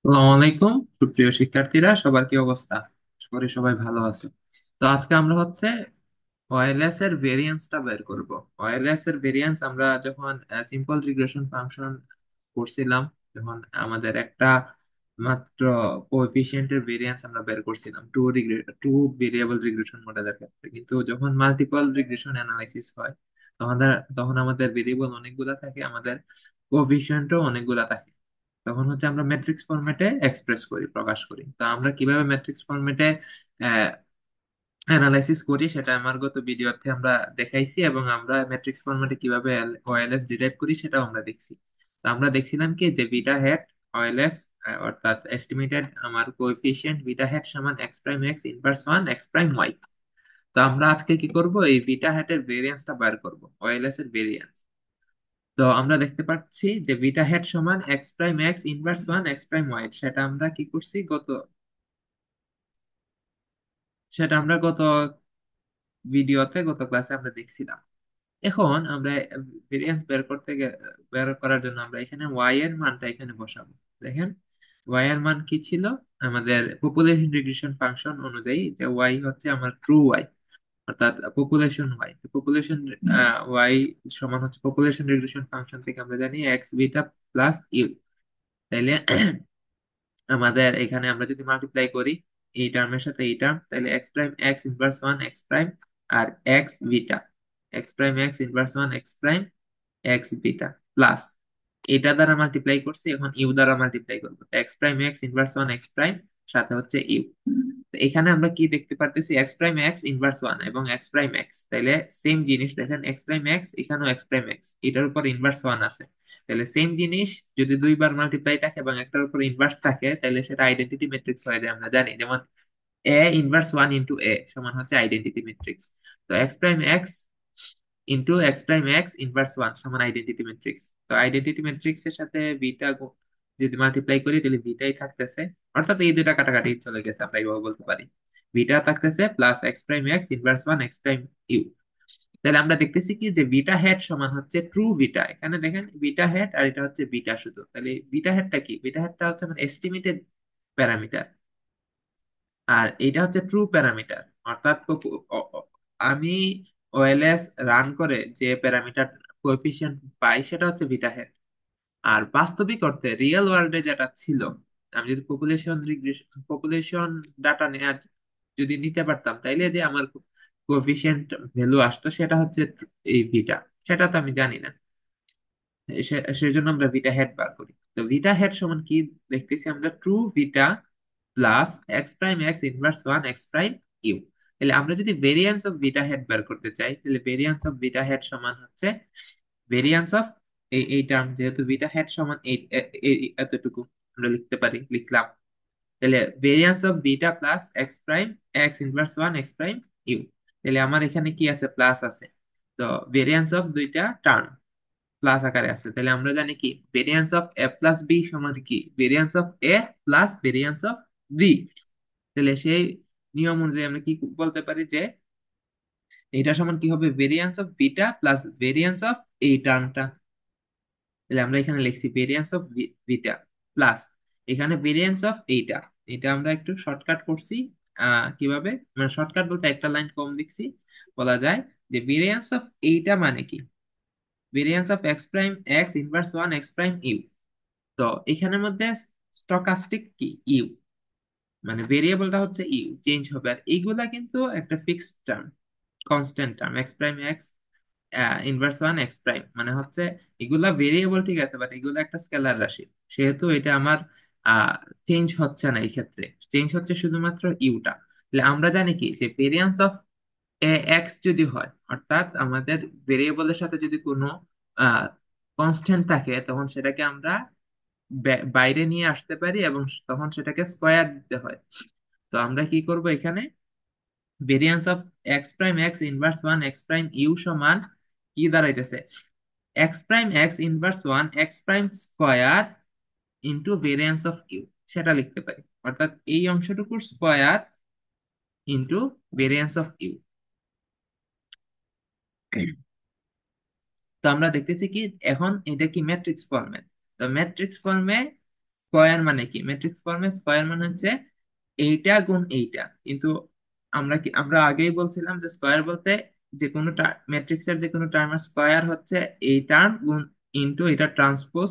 আসসালামু আলাইকুম সুপ্রিয় শিক্ষার্থীরা, সবার কি অবস্থা? আশা করি সবাই ভালো আছে। তো আজকে আমরা ওএলএস এর ভেরিয়েন্সটা বের করব। ওএলএস এর ভেরিয়েন্স আমরা যখন সিম্পল রিগ্রেশন ফাংশন করছিলাম, যখন আমাদের একটা মাত্র কোএফিসিয়েন্টের ভেরিয়েন্স আমরা বের করছিলাম টু ভেরিয়েবল রিগ্রেশন মডেলের ক্ষেত্রে, কিন্তু যখন মাল্টিপল রিগ্রেশন অ্যানালাইসিস হয় তখন আমাদের ভেরিয়েবল অনেকগুলা থাকে, আমাদের কোএফিসিয়েন্টও অনেকগুলা থাকে। তখন আমরা ম্যাট্রিক্স ফরম্যাটে এক্সপ্রেস করি, প্রকাশ করি। তো আমরা কিভাবে ম্যাট্রিক্স ফরম্যাটে অ্যানালাইসিস করি সেটা আমার গত ভিডিওতে আমরা দেখাইছি, এবং আমরা ম্যাট্রিক্স ফরম্যাটে কিভাবে ওএলএস ডিরাইভ করি সেটাও আমরা দেখছি। তো আমরা দেখছিলাম কি যে বিটা হ্যাট ওএলএস, অর্থাৎ এস্টিমেটেড আমার কোএফিসিয়েন্ট বিটা হ্যাট সমান X prime X inverse one X prime Y. তো আমরা আজকে কি করব, এই বিটা হ্যাটের ভেরিয়েন্সটা বার করব, ওএলএস এর ভেরিয়েন্স। তো আমরা দেখতে পাচ্ছি যে বিটা হ্যাট সমান X prime X inverse one X prime Y. সেটা আমরা গত ভিডিওতে, গত ক্লাসে আমরা দেখছিলাম। এখন আমরা ভেরিয়েন্স বের করার জন্য আমরা এখানে ওয়াই এর মানটা এখানে বসাবো। দেখেন, ওয়াই এর মান কি ছিল? আমাদের পপুলেশন রিগ্রেশন ফাংশন অনুযায়ী যে ওয়াই হচ্ছে আমার ট্রু ওয়াই, অর্থাৎ পপুলেশন ওয়াই। পপুলেশন ওয়াই সমান হচ্ছে পপুলেশন রিগ্রেশন ফাংশন থেকে আমরা জানি এক্স বিটা প্লাস ইউ। তাইলে আমাদের এখানে আমরা যদি মাল্টিপ্লাই করি এই টার্মের সাথে এই টার্ম, তাহলে X prime X inverse one X prime আর X beta, X prime X inverse one X prime X beta plus এটা দ্বারা মাল্টিপ্লাই করছি, এখন ইউ দ্বারা মাল্টিপ্লাই করবো। X prime X inverse one X prime সাথে হচ্ছে ইউ। তো এখানে আমরা কি দেখতে পারতেছি, X prime X inverse one এবং এক্স প্রাইম এক্স, তাহলে সেম জিনিস। দেখেন এক্স প্রাইম এক্স, এখানেও এক্স প্রাইম এক্স, এটার উপর ইনভার্স ওয়ান আছে। তাহলে সেম জিনিস যদি দুইবার মাল্টিপ্লাই থাকে এবং একটার উপর ইনভার্স থাকে, তাহলে সেটা আইডেন্টিটি ম্যাট্রিক্স হয়ে যায়। আমরা জানি যেমন এ ইনভার্স ওয়ান ইন্টু এ সমান হচ্ছে আইডেন্টিটি ম্যাট্রিক্স। তো x prime x into x prime X inverse one সমান আইডেন্টিটি ম্যাট্রিক্স। তো আইডেন্টিটি ম্যাট্রিক্স এর সাথে বিটা যদি মাল্টিপ্লাই করি তাহলে বিটাই থাকতেছে, অর্থাৎ এই দুটা কাটাকাটি চলে গেছে, আমরা এইভাবে বলতে পারি। বিটা থাকতেছে plus X prime X inverse one X prime U. তাহলে আমরা দেখতেছি কি যে বিটা হেড সমান হচ্ছে ট্রু বিটা। এখানে দেখেন বিটা হেড আর এটা হচ্ছে বিটা শুধু। তাহলে বিটা হেডটা কি? বিটা হেডটা হচ্ছে মানে এস্টিমেটেড প্যারামিটার, আর এটা হচ্ছে ট্রু প্যারামিটার। অর্থাৎ আমি ওএলএস রান করে যে প্যারামিটার কোএফিসিয়েন্ট পাই সেটা হচ্ছে বিটা হেড। আর বাস্তবিক অর্থে রিয়েল ওয়ার্ল্ডে যেটা ছিল, আমি যদি পপুলেশন ডাটা নেওয়ার যদি নিতে পারতাম, তাইলে যে আমার কোএফিসিয়েন্ট ভ্যালু আসতো সেটা হচ্ছে এই বিটা। সেটা তো আমি জানি না, সেজন্য আমরা বিটা হেড বার করি। তো বিটা হেড সমান কি দেখতেছি আমরা? True beta plus X prime X inverse one X prime U. তাহলে আমরা যদি ভেরিয়েন্স অফ বিটা হেড বের করতে চাই, তাহলে ভেরিয়েন্স অফ বিটা হেড সমান হচ্ছে ভেরিয়েন্স অফ এই টার্ম, যেহেতু বিটা হেড সমান এতটুকু আমরা লিখতে পারি, লিখলাম। তাহলে variance of beta plus X prime X inverse one X prime U. তাহলে আমার এখানে কি আছে? প্লাস আছে। তো ভেরিয়েন্স অফ দুইটা টার্ম প্লাস আকারে আছে, তাহলে আমরা জানি কি variance of A plus B সমান কি variance of A plus variance of B. তাহলে সেই নিয়ম অনুযায়ী আমরা কি বলতে পারি যে এটা সমান কি হবে? Variance of beta plus variance of এই টার্মটা। তাহলে আমরা এখানে লিখছি ভেরিয়েন্স অফ বিটা প্লাস এখানে ভেরিয়েন্স অফ এইটা। এটা আমরা একটু শর্টকাট করছি। কিভাবে মানে শর্টকাট বলতে একটা লাইন কম লিখছি। বলা যায় যে ভেরিয়েন্স অফ এইটা মানে কি variance of X prime X inverse one X prime you. তো এখানের মধ্যে স্টকাস্টিক কি ইউ, মানে ভেরিয়েবলটা হচ্ছে ইউ, চেঞ্জ হবে। আর এইগুলা কিন্তু একটা fixed term, constant term. X prime X inverse one X prime মানে হচ্ছে এগুলা ভেরিয়েবল, ঠিক আছে, বাট এগুলো একটা স্কেলার রাশি, সেহেতু এটা আমার চেঞ্জ হচ্ছে না। এই ক্ষেত্রে চেঞ্জ হচ্ছে শুধুমাত্র ইউটা। তাহলে আমরা জানি কি যে ভেরিয়েন্স অফ এ এক্স যদি হয়, অর্থাৎ আমাদের ভেরিয়েবলের সাথে যদি কোনো কনস্ট্যান্ট থাকে, তখন সেটাকে আমরা বাইরে নিয়ে আসতে পারি এবং তখন সেটাকে স্কোয়ার দিতে হয়। তো আমরা কি করব এখানে? Variance of X prime X inverse one X prime U সমান কি দাঁড়াইতেছে? X prime X inverse one X prime square into variance of U, সেটা লিখতে পারি। অর্থাৎ এই অংশটুকুর square into variance of U. তো আমরা দেখতেছি কি এখন এটা কি ম্যাট্রিক্স ফর্মে। তো ম্যাট্রিক্স ফর্মে স্কয়ার মানে কি, ম্যাট্রিক্স ফর্মে স্কয়ার মানে হচ্ছে এইটা গুণ এইটা। কিন্তু আমরা আগেই বলছিলাম যে স্কয়ার বলতে যে কোনো ম্যাট্রিক্সের যে কোনো টার্মের স্কয়ার হচ্ছে এই টার্ম গুণ ইনটু এটা ট্রান্সপোজ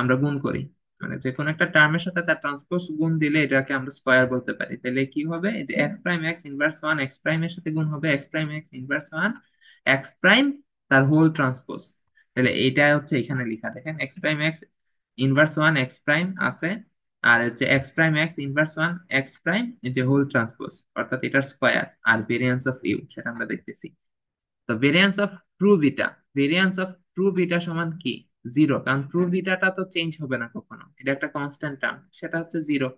আমরা গুণ করি। মানে যে কোনো একটা টার্মের সাথে তার ট্রান্সপোজ গুণ দিলে এটাকে আমরা স্কয়ার বলতে পারি। তাহলে কি হবে, এই যে X prime X inverse one X prime এর সাথে গুণ হবে X prime X inverse one X prime তার হোল ট্রান্সপোজ। তাহলে এইটা হচ্ছে এখানে লেখা, দেখেন X prime X inverse one X prime আছে, আর হচ্ছে X prime X inverse one X prime এই যে হোল ট্রান্সপোজ, অর্থাৎ এটার স্কয়ার। আর ভেরিয়েন্স অফ ইউ সেটা আমরা দেখতেছি। তো variance of true beta, variance of true beta সমান কি, জিরো, কারণ ট্রু বিটাটা তো চেঞ্জ হবে না কখনো, এটা একটা কনস্ট্যান্ট টার্ম, সেটা হচ্ছে জিরো।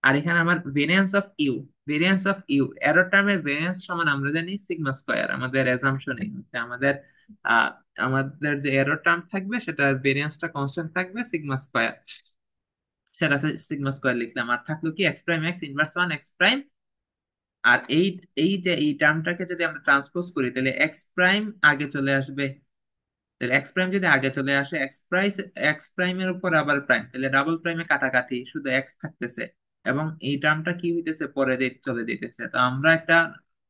আর এখানে আমার variance of U, variance of U error টার্মের ভেরিয়েন্স সমান আমরা জানি সিগমা স্কয়ার, আমাদের অ্যাজাম্পশনই হচ্ছে আমাদের আহ আমাদের যে এরর টার্ম থাকবে সেটার ভেরিয়েন্সটা কনস্ট্যান্ট থাকবে সিগমা স্কয়ার, সেটা সিগমা স্কয়ার লিখলাম। আর থাকলো কি X prime X inverse one X prime. আর এই এই যে এই টার্মটাকে যদি আমরা ট্রান্সপোজ করি তাহলে এক্স প্রাইম আগে চলে আসবে। তাহলে এক্স প্রাইম যদি আগে চলে আসে এক্স প্রাইমের উপর আবার প্রাইম, তাহলে ডাবল প্রাইমে কাটাকাটি শুধু এক্স থাকতেছে, এবং এই টার্মটা কি হইতেছে পরে চলে যেতেছে। তো আমরা একটা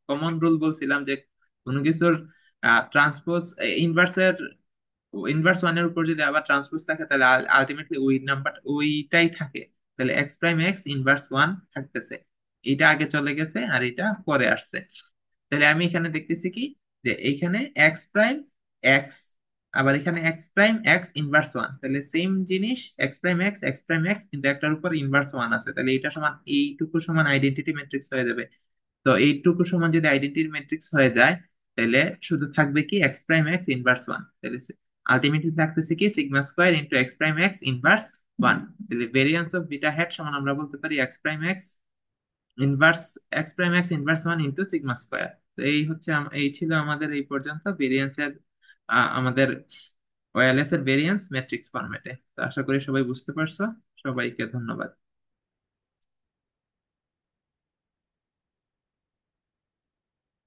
কমন রুল বলছিলাম যে কোনো কিছুর ট্রান্সপোজ ইনভার্সের ইনভার্স ওয়ানের উপর যদি আবার ট্রান্সপোজ থাকে তাহলে আলটিমেটলি ওই নাম্বার ওইটাই থাকে। তাহলে X prime X inverse one থাকতেছে, এটা আগে চলে গেছে আর এটা পরে আসছে। তাহলে আমি এখানে দেখতেছি কি, যে এইখানে এক্স প্রাইম এক্স, আবার এখানে x prime X inverse one, তাহলে সেম জিনিস এক্স প্রাইম এক্স কিন্তু একটার উপর ইনভার্স ওয়ান আছে, তাহলে এটা সমান এইটুকু সমান আইডেন্টিটি ম্যাট্রিক্স হয়ে যাবে। তো এইটুকু সমান যদি আইডেন্টিটি ম্যাট্রিক্স হয়ে যায় তাহলে শুধু থাকবে কি X prime X inverse one, তাহলে আলটিমেটলি থাকতেছে কি sigma square into x prime X inverse one. তাহলে ভেরিয়েন্স অফ বিটা হ্যাট সমান আমরা বলতে পারি x prime X inverse x prime X inverse one into sigma square. তো এই হচ্ছে এই ছিল আমাদের এই পর্যন্ত ভেরিয়েন্সের আমাদের ওয়ারলেস এর ভেরিয়েন্স ম্যাট্রিক্স ফরম্যাটে। তো আশা করি সবাই বুঝতে পারছো। সবাইকে ধন্যবাদ।